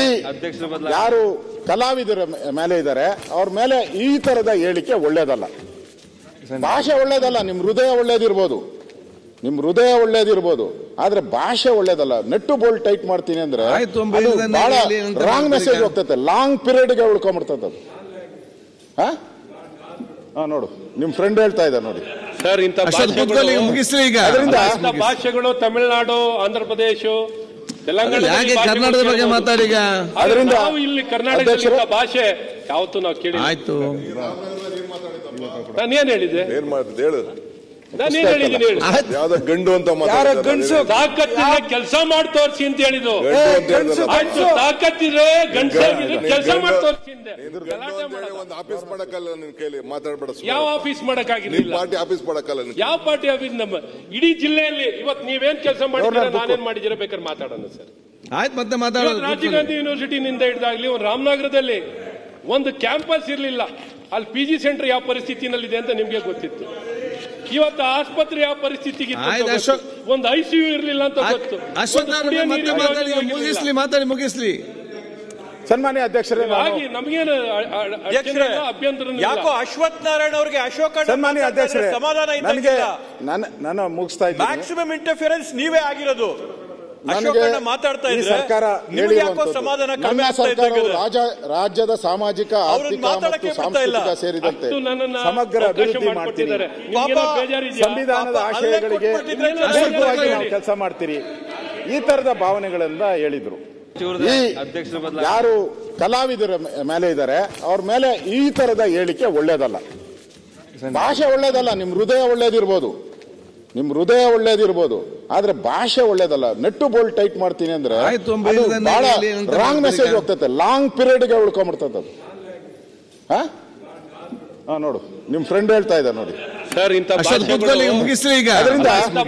ಈ ಯಾರು ಕಲಾವಿದರ ಮೇಲೆ ಇದ್ದಾರೆ ಅವ್ರ ಮೇಲೆ ಈ ತರದ ಹೇಳಿಕೆ ಒಳ್ಳೇದಲ್ಲ. ಭಾಷೆ ಒಳ್ಳೇದಲ್ಲ, ನಿಮ್ ಹೃದಯ ಒಳ್ಳೇದಿರ್ಬೋದು, ಆದ್ರೆ ಭಾಷೆ ಒಳ್ಳೇದಲ್ಲ. ನೆಟ್ಟು ಬೋಲ್ಡ್ ಟೈಟ್ ಮಾಡ್ತೀನಿ ಅಂದ್ರೆ ಬಹಳ ರಾಂಗ್ ಮೆಸೇಜ್ ಹೋಗ್ತದೆ, ಲಾಂಗ್ ಪೀರಿಯಡ್ಗೆ ಉಳ್ಕೊಂಡ್ಬಿಡ್ತದೆ ಅದು. ನೋಡು ನಿಮ್ ಫ್ರೆಂಡ್ ಹೇಳ್ತಾ ಇದ್ದಾರೆ ನೋಡಿ ಸರ್, ಇಂಥ ಭಾಷೆಗಳು ತಮಿಳುನಾಡು, ಆಂಧ್ರ ಪ್ರದೇಶ, ತೆಲಂಗಾಣ, ಕರ್ನಾಟಕದ ಬಗ್ಗೆ ಮಾತಾಡಿ. ಅದರಿಂದ ಇಲ್ಲಿ ಕರ್ನಾಟಕದ ಭಾಷೆ ಯಾವತ್ತೂ ನಾವು ಕೇಳಿ. ಆಯ್ತು, ನಾನೇನ್ ಹೇಳಿದ್ದೆ? ನಾನೇನ್ ಹೇಳಿದ್ದೀನಿ ಹೇಳಿ? ಯಾವ್ದೋ ಗಂಡು ಅಂತ ತಾಕತ್ತಿದ್ರೆ ಕೆಲಸ ಮಾಡಿ ತೋರಿಸಿ ಅಂತ ಹೇಳಿದ್ದು. ಆಯ್ತು, ತಾಕತ್ತಿದ್ರೆ ಗಂಡಸಾಗಿದ್ರೆ ಕೆಲಸ ಮಾಡಿ ತೋರಿಸಿ. ಒಂದು ಆಫೀಸ್ ಮಾಡಕ್ಕಲ್ಲ ನಿನ್ ಕೈಲಿ ಮಾತಾಡ್ಬೇಡ. ಯಾವ ಆಫೀಸ್ ಮಾಡಕ್ಕಾಗಿರ್ಲಿಲ್ಲ? ಪಾರ್ಟಿ ಆಫೀಸ್ ಮಾಡಕ್ಕಲ್ಲ. ಯಾವ ಪಾರ್ಟಿ ಆಫೀಸ್? ನಮ್ಮ ಇಡೀ ಜಿಲ್ಲೆಯಲ್ಲಿ ಇವತ್ತು ನೀವೇನ್ ಕೆಲಸ ಮಾಡಿದ್ರೆ ನಾನೇನ್ ಮಾಡಿದಿರ ಬೇಕಾದ್ರೆ ಮಾತಾಡೋಣ ಸರ್. ಆಯ್ತು, ಮತ್ತೆ ಮಾತಾಡೋಣ. ರಾಜೀವ್ ಗಾಂಧಿ ಯೂನಿವರ್ಸಿಟಿನಿಂದ ಹಿಡಿದಾಗ್ಲಿ ರಾಮನಗರದಲ್ಲಿ ಒಂದು ಕ್ಯಾಂಪಸ್ ಇರಲಿಲ್ಲ. ಅಲ್ಲಿ PG ಸೆಂಟರ್ ಯಾವ ಪರಿಸ್ಥಿತಿನಲ್ಲಿದೆ ಅಂತ ನಿಮ್ಗೆ ಗೊತ್ತಿತ್ತು. ಇವತ್ತು ಆಸ್ಪತ್ರೆ ಯಾವ ಪರಿಸ್ಥಿತಿಗೆ, ಒಂದು ICU ಇರಲಿಲ್ಲ ಅಂತ ಗೊತ್ತು. ಮುಗಿಸ್ಲಿ ಸನ್ಮಾನ್ಯ ಅಧ್ಯಕ್ಷರೇ, ನಮಗೇನು ಅಭ್ಯಂತರ. ಯಾಕೋ ಅಶ್ವಥ್ ನಾರಾಯಣ ಅವರಿಗೆ ಅಶೋಕ ಸನ್ಮಾನ್ಯ ಅಧ್ಯಕ್ಷರೇ ಸಮಾಧಾನ ನಾನು ಮುಗಿಸ್ತಾ ಇದ್ದೀನಿ. ಮ್ಯಾಕ್ಸಿಮಮ್ ಇಂಟರ್ಫಿಯರೆನ್ಸ್ ನೀವೇ ಆಗಿರೋದು. ಮಾತಾಡ್ತಾ ಈ ಸರ್ಕಾರ ನನ್ನ ಸರ್ಕಾರವು ರಾಜ್ಯದ ಸಾಮಾಜಿಕ, ಆರ್ಥಿಕ ಮತ್ತು ಸಾಂಸ್ಕೃತಿಕ ಸೇರಿದಂತೆ ಸಮಗ್ರ ಅಭಿವೃದ್ಧಿ ಮಾಡ್ತೀರಿ, ಸಂವಿಧಾನದ ಆಶಯಗಳಿಗೆ ಪೂರಕವಾಗಿ ನಾವು ಕೆಲಸ ಮಾಡ್ತೀರಿ, ಈ ತರದ ಭಾವನೆಗಳಿಂದ ಹೇಳಿದ್ರು. ಈ ಯಾರು ಕಲಾವಿದರ ಮೇಲೆ ಇದ್ದಾರೆ ಅವ್ರ ಮೇಲೆ ಈ ತರದ ಹೇಳಿಕೆ ಒಳ್ಳೇದಲ್ಲ. ಭಾಷೆ ಒಳ್ಳೇದಲ್ಲ, ನಿಮ್ ಹೃದಯ ಒಳ್ಳೇದಿರ್ಬೋದು, ಆದ್ರೆ ಭಾಷೆ ಒಳ್ಳೇದಲ್ಲ. ನೆಟ್ಟು ಬೋಲ್ಡ್ ಟೈಟ್ ಮಾಡ್ತೀನಿ ಅಂದ್ರೆ ಬಹಳ ರಾಂಗ್ ಮೆಸೇಜ್ ಹೋಗ್ತದೆ, ಲಾಂಗ್ ಪೀರಿಯಡ್ಗೆ ಉಳ್ಕೊಂಡ್ಬಿಡ್ತದೆ ಅದು. ನೋಡು ನಿಮ್ ಫ್ರೆಂಡ್ ಹೇಳ್ತಾ ಇದ್ದಾರೆ ನೋಡಿ ಸರ್, ಇಂಥ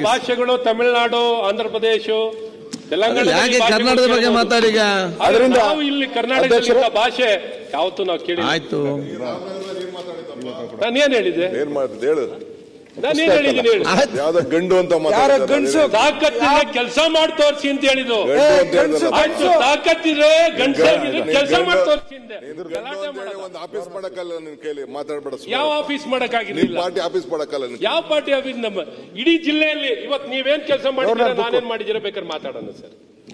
ಭಾಷೆಗಳು ತಮಿಳುನಾಡು, ಆಂಧ್ರ ಪ್ರದೇಶ, ತೆಲಂಗಾಣ, ಕರ್ನಾಟಕದ ಬಗ್ಗೆ ಮಾತಾಡಿ. ಅದರಿಂದ ಇಲ್ಲಿ ಕರ್ನಾಟಕದ ಭಾಷೆ ಯಾವತ್ತೂ ನಾವು ಕೇಳಿ. ಆಯ್ತು, ನಾನೇನ್ ಹೇಳಿದ್ದೆ? ನಾನೇನ್ ಹೇಳಿದ್ದೀನಿ ಹೇಳಿ? ಯಾವ್ದೋ ಗಂಡು ಅಂತ ತಾಕತ್ತಿದ್ರೆ ಕೆಲಸ ಮಾಡಿ ತೋರಿಸಿ ಅಂತ ಹೇಳಿದ್ದು. ಆಯ್ತು, ತಾಕತ್ತಿದ್ರೆ ಗಂಡಸಾಗಿದ್ರೆ ಕೆಲಸ ಮಾಡಿ ತೋರಿಸಿ. ಒಂದು ಆಫೀಸ್ ಮಾಡಕ್ಕಲ್ಲ ನಿನ್ ಕೈಲಿ ಮಾತಾಡ್ಬೇಡ. ಯಾವ ಆಫೀಸ್ ಮಾಡಕ್ಕಾಗಿರ್ಲಿಲ್ಲ? ಪಾರ್ಟಿ ಆಫೀಸ್ ಮಾಡಕ್ಕಲ್ಲ. ಯಾವ ಪಾರ್ಟಿ ಆಫೀಸ್? ನಮ್ಮ ಇಡೀ ಜಿಲ್ಲೆಯಲ್ಲಿ ಇವತ್ತು ನೀವೇನ್ ಕೆಲಸ ಮಾಡಿದ್ರೆ ನಾನೇನ್ ಮಾಡಿದಿರ ಬೇಕಾದ್ರೆ ಮಾತಾಡೋಣ ಸರ್.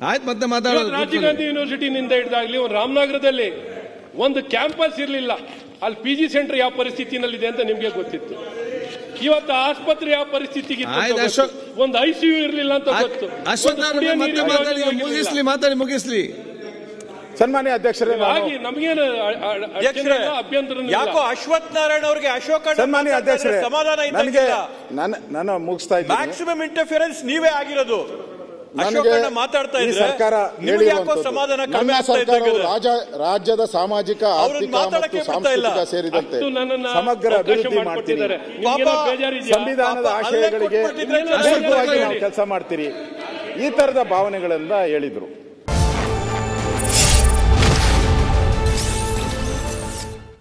ಆಯ್ತು, ಮತ್ತೆ ಮಾತಾಡೋಣ. ರಾಜೀವ್ ಗಾಂಧಿ ಯೂನಿವರ್ಸಿಟಿನಿಂದ ಹಿಡಿದಾಗ್ಲಿ ರಾಮನಗರದಲ್ಲಿ ಒಂದು ಕ್ಯಾಂಪಸ್ ಇರಲಿಲ್ಲ. ಅಲ್ಲಿ PG ಸೆಂಟರ್ ಯಾವ ಪರಿಸ್ಥಿತಿನಲ್ಲಿದೆ ಅಂತ ನಿಮ್ಗೆ ಗೊತ್ತಿತ್ತು. ಇವತ್ತು ಆಸ್ಪತ್ರೆ ಯಾವ ಪರಿಸ್ಥಿತಿಗೆ, ಒಂದು ICU ಇರಲಿಲ್ಲ ಅಂತ ಗೊತ್ತು. ಮುಗಿಸ್ಲಿ ಸನ್ಮಾನ್ಯ ಅಧ್ಯಕ್ಷರೇ, ನಮಗೇನು ಅಭ್ಯಂತರ. ಯಾಕೋ ಅಶ್ವಥ್ ನಾರಾಯಣ ಅವರಿಗೆ ಅಶೋಕ ಸನ್ಮಾನ್ಯ ಅಧ್ಯಕ್ಷರೇ ಸಮಾಧಾನ ನಾನು ಮುಗಿಸ್ತಾ ಇದ್ದೀನಿ. ಮ್ಯಾಕ್ಸಿಮಮ್ ಇಂಟರ್ಫಿಯರೆನ್ಸ್ ನೀವೇ ಆಗಿರೋದು. ಮಾತಾಡ್ತಾ ಈ ಸರ್ಕಾರ ನನ್ನ ಸರ್ಕಾರವು ರಾಜ್ಯದ ಸಾಮಾಜಿಕ, ಆರ್ಥಿಕ ಮತ್ತು ಸಾಂಸ್ಕೃತಿಕ ಸೇರಿದಂತೆ ಸಮಗ್ರ ಅಭಿವೃದ್ಧಿ ಮಾಡ್ತೀರಿ, ಸಂವಿಧಾನದ ಆಶಯಗಳಿಗೆ ಪೂರಕವಾಗಿ ನಾವು ಕೆಲಸ ಮಾಡ್ತೀರಿ, ಈ ತರದ ಭಾವನೆಗಳಿಂದ ಹೇಳಿದ್ರು.